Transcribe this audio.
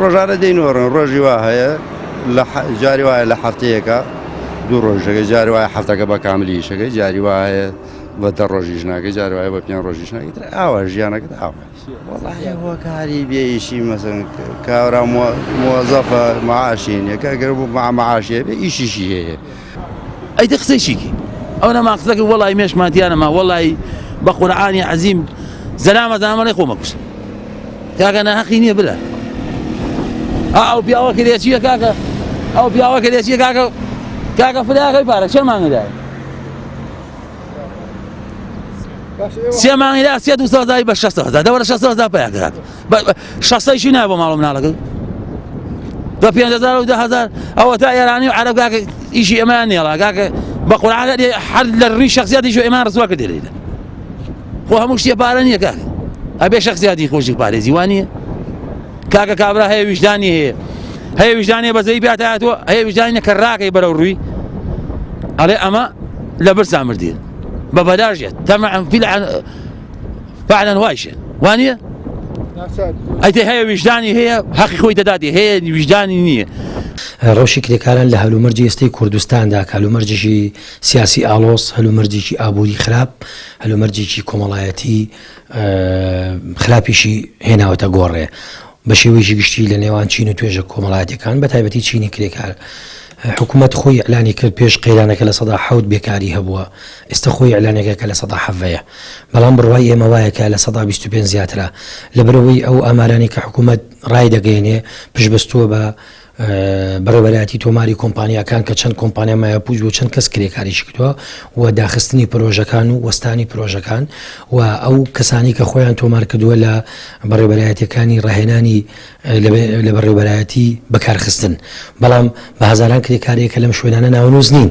ڕۆژانە دەینۆڕن ڕۆژی وا هەیە جاری وایە لە هەفتەیەکە دوو ڕۆژەکە جاری وایە هەفتەکە بە کاملی شەکەی جاری وایە بە 10 ڕۆژیش ناکەی جاری وایە بە 5 ڕۆژیش ناکەیت ئاوا ژیانەکەت ئاوا وەڵاهی هۆکاری بێئیشی مەسەن کارا مۆزەفە معاشی نییە کەگەر بوو معاشیە بێ ئیشیشی هەیە ئەیدە قسەیشیکی ئەو نەما قسەکە وەڵی مێشماتیانەما وەڵی بە قورعانی عەزیم زەلامە زامەڵی خۆمەکوشە کاکە ناحەقی نییە بلە ئەو پیاوە کە دێچیە کاکە ئەو پیاوە کە دێچیە کاکە فلاکەی پارە چەند مانگەدایە 3 مانگیدا 300,000 بە 600,000 دەوەرە 600,000 پیاکە 600 نایە بۆ ماڵ مناڵەکە بە 5,000 و 10,000 ئەوە تا ئێرانی و عەرەب کاکە ئیشی ئەمان نێڵا کاکە بە قورعان هەر لە ڕووی شەخسیەتیش ئێمان ڕسوا کردی لێرە خۆ هەموو شتێ پارە نییە کاکە ئەبێ شەخسیەتی خۆشی پارێزی وانە کاکە کابرا هەیە ویژدانی هەیە ویژدانی بەزەی پێاتەوە هەیە ویژدانە کە ڕاکەی بەرەو ڕووی ئەڵێ ئەمە لە برسا مردیە بە بەداژێت تەمەعن فعلا وایشێ وانە ئەیتە هەیە ویژدانی هەیە حەقی خۆی دەداتی هەیە ویژدانی نییە ڕۆژی کرێکاران لە هەلومەرجی ئێستای کوردستاندا هەلومەرجێکی سیاسی ئاڵۆز هەلومەرجێکی ئابووری خراپ هەلومەرجێکی کۆمەڵایەتی خراپیشی هێناوەتە گۆڕێ بە شێوەیەکی گشتی لە نێوان چین و توێژە کۆمەڵایەتەکان بە تایبەتی چینی کرێکار حکوومەت خۆی ئەعلانی کرد پێش قەیرانەکە لە 100 بێکاری هەبووە ئێستا خۆی ئەعلانێکەکە لە 100 بەڵام بڕوای ئێمە وایەکە لە 125 زیاترە لەبەرەوەی ئەو ئامارانی کە حکوومەت ڕای دەگەێنێ پشبەستووە بە بەڕێوەبەرایەتی تۆماری کۆمپانیەکان کە چەند کۆمپانیا مایەپوش بۆ چەند کەس کرێکاریشی کردووە و داخستنی پرۆژەکان و وەستانی پرۆژەکان و ئەو کەسانی کە خۆیان تۆمار کردووە لە بەڕێوەبەرایەتەکانی ڕاهێنانی لە بەڕێوەبەرایەتی بەکارخستن بەڵام بە هەزاران کرێکاریەکە لەم شوێنانە ناونووز نین.